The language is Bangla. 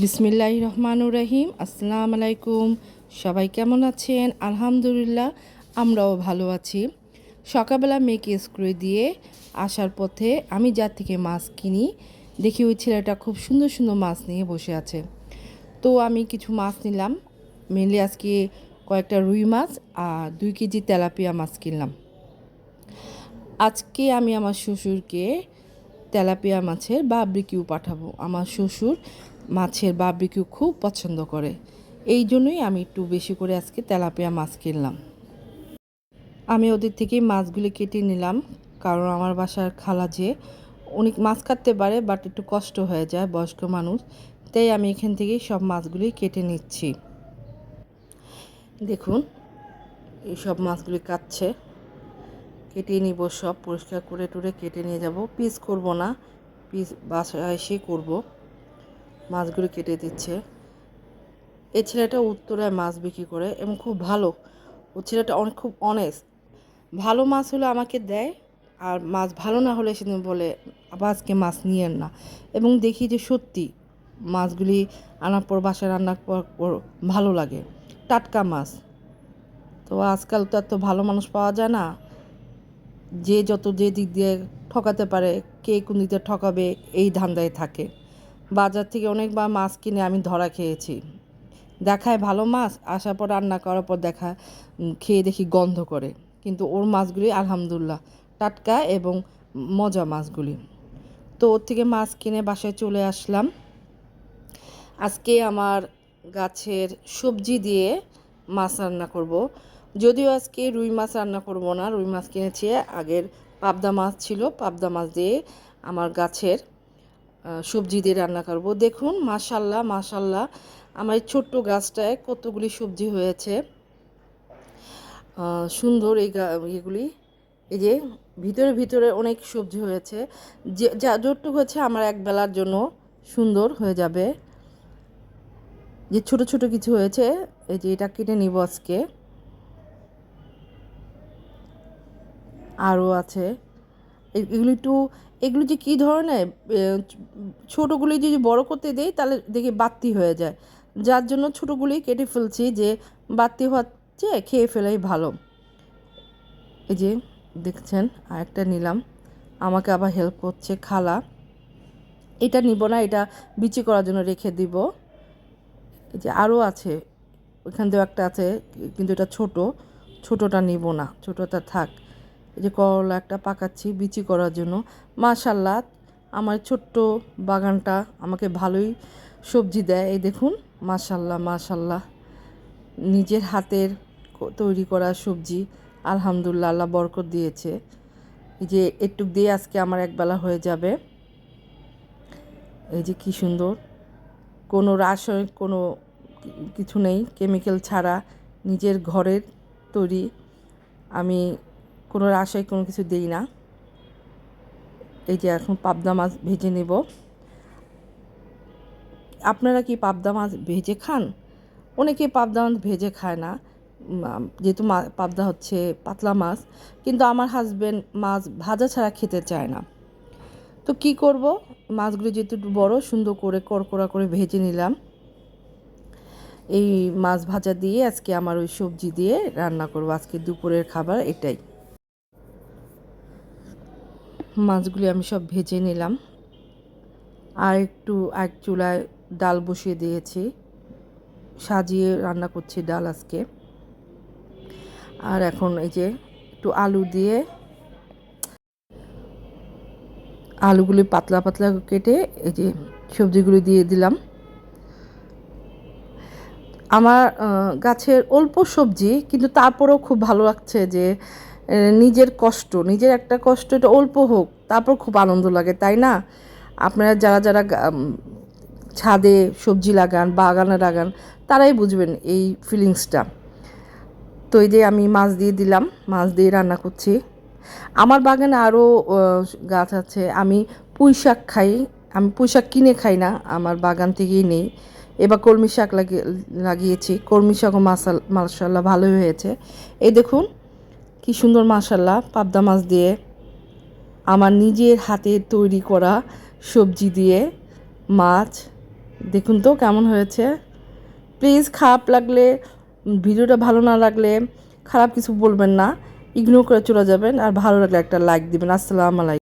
বিসমিল্লাহির রহমানুর রহিম। আসসালামু আলাইকুম। সবাই কেমন আছেন? আলহামদুলিল্লাহ, আমরাও ভালো আছি। সকালবেলা মেয়েকে স্কুলে দিয়ে আসার পথে আমি যার থেকে মাছ কিনি দেখি ওই ছেলেটা খুব সুন্দর সুন্দর মাছ নিয়ে বসে আছে। তো আমি কিছু মাছ নিলাম, মেনলি আজকে কয়েকটা রুই মাছ আর 2 কেজি তেলাপিয়া মাছ কিনলাম। আজকে আমি আমার শ্বশুরকে তেলাপিয়া মাছের বারবিকিউ পাঠাবো। আমার শ্বশুর মাছের বারবিকিউ খুব পছন্দ করে, এই জন্যই আমি একটু বেশি করে আজকে তেলাপিয়া মাছ কিনলাম। আমি ওদের থেকেই মাছগুলি কেটে নিলাম, কারণ আমার বাসার খালা যে অনেক মাছ কাটতে পারে, বাট একটু কষ্ট হয়ে যায় বয়স্ক মানুষ, তাই আমি এখান থেকেই সব মাছগুলি কেটে নিচ্ছি। দেখুন, এই সব মাছগুলি কাটছে, কেটে নিব, সব পরিষ্কার করে টুরে কেটে নিয়ে যাব। পিস করব না, পিস বাসায় এসে করব। মাছগুলো কেটে দিচ্ছে। এই ছেলেটা উত্তরায় মাছ বিক্রি করে এবং খুব ভালো। ও ছেলেটা খুব অনেস্ট। ভালো মাছ হলে আমাকে দেয়, আর মাছ ভালো না হলে সেদিন বলে আবার আজকে মাছ নিয়েন না। এবং দেখি যে সত্যি মাছগুলি আনার পর বাসায় রান্নার পর ভালো লাগে, টাটকা মাছ। তো আজকাল তো এত ভালো মানুষ পাওয়া যায় না, যে দিক দিয়ে ঠকাতে পারে, কে কোন দিক দিয়ে ঠকাবে এই ধান্দায় থাকে। বাজার থেকে অনেকবার মাছ কিনে আমি ধরা খেয়েছি। দেখায় ভালো মাছ, আসার পর রান্না করার পর খেয়ে দেখি গন্ধ করে। কিন্তু ওর মাছগুলি আলহামদুলিল্লাহ টাটকা এবং মজা মাছগুলি। তো ওর থেকে মাছ কিনে বাসায় চলে আসলাম। আজকে আমার গাছের সবজি দিয়ে মাছ রান্না করব। যদিও আজকে রুই মাছ রান্না করব না, রুই মাছ কিনেছি, আগের পাবদা মাছ ছিল, পাবদা মাছ দিয়ে আমার গাছের সবজি দিয়ে রান্না করব। দেখুন, মাশাল্লাহ মাশাল্লাহ, আমার এই ছোট্ট গাছটায় কতগুলি সবজি হয়েছে, সুন্দর এগুলি। এই যে ভিতরে ভিতরে অনেক সবজি হয়েছে, যে যতটুকু হয়েছে আমার এক বেলার জন্য সুন্দর হয়ে যাবে। যে ছোট ছোট কিছু হয়েছে, এই যে এটা কেটে নিব আজকে। আরও আছে এগুলো যে কী ধরনের, ছোটোগুলি যদি বড় করতে দেই তাহলে দেখি বাড়তি হয়ে যায়, যার জন্য ছোটোগুলি কেটে ফেলছি, যে বাড়তি হচ্ছে খেয়ে ফেলাই ভালো। এই যে দেখছেন, আরেকটা নিলাম, আমাকে আবার হেল্প করছে খালা। এটা নিব না, এটা বিচি করার জন্য রেখে দিব। এই যে আরও আছে, ওইখান দিয়েও একটা আছে, কিন্তু এটা ছোটোটা নিব না, ছোটোটা থাক। এই যে করলা একটা পাকাচ্ছি বিচি করার জন্য। মাশাল্লাহ, আমার ছোট্ট বাগানটা আমাকে ভালোই সবজি দেয়। এই দেখুন, মাশাল্লাহ মাশাল্লাহ, নিজের হাতের তৈরি করা সবজি, আলহামদুলিল্লাহ, আল্লাহ বরকত দিয়েছে। এই যে একটুক দিয়ে আজকে আমার একবেলা হয়ে যাবে। এই যে কি সুন্দর, কোনো রাসায়নিক কোনো কিছু নেই, কেমিক্যাল ছাড়া নিজের ঘরের তৈরি। আমি কোনো রাসায়নিক কোনো কিছু দিই না। এই যে এখন পাবদা মাছ ভেজে নেব। আপনারা কি পাবদা মাছ ভেজে খান? অনেকে পাবদা মাছ ভেজে খায় না, যেহেতু পাবদা হচ্ছে পাতলা মাছ। কিন্তু আমার হাজব্যান্ড মাছ ভাজা ছাড়া খেতে চায় না। তো কি করব, মাছগুলো যেহেতু একটু বড়, সুন্দর করে কড়কড়া করে ভেজে নিলাম। এই মাছ ভাজা দিয়ে আজকে আমার ওই সবজি দিয়ে রান্না করব, আজকে দুপুরের খাবার এটাই। মাছগুলি আমি সব ভেজে নিলাম, আর একটু এক চুলায় ডাল বসিয়ে দিয়েছি, সাজিয়ে রান্না করছি ডাল আজকে। আর এখন এই যে একটু আলু দিয়ে, আলুগুলি পাতলা পাতলা কেটে এই যে সবজিগুলি দিয়ে দিলাম। আমার গাছের অল্প সবজি, কিন্তু তারপরেও খুব ভালো লাগছে যে নিজের একটা কষ্ট, এটা অল্প হোক তারপর খুব আনন্দ লাগে, তাই না? আপনারা যারা যারা ছাদে সবজি লাগান, বাগানে লাগান, তারাই বুঝবেন এই ফিলিংসটা। তো এই যে আমি মাছ দিয়ে দিলাম, মাছ দিয়ে রান্না করছি। আমার বাগানে আরও গাছ আছে। আমি পুঁই শাক খাই, আমি পুঁই শাক কিনে খাই না, আমার বাগান থেকেই নেই। এবার কলমি শাক লাগিয়েছি, কলমি শাকও মাশাল্লাহ ভালোই হয়েছে। এই দেখুন কি সুন্দর, মাশাল্লাহ, পাবদা মাছ দিয়ে আমার নিজের হাতে তৈরি করা সবজি দিয়ে মাছ, দেখুন তো কেমন হয়েছে। প্লিজ খারাপ লাগলে, ভিডিওটা ভালো না লাগলে খারাপ কিছু বলবেন না, ইগনোর করে চলে যাবেন, আর ভালো লাগলে একটা লাইক দিবেন। আসসালামু আলাইকুম।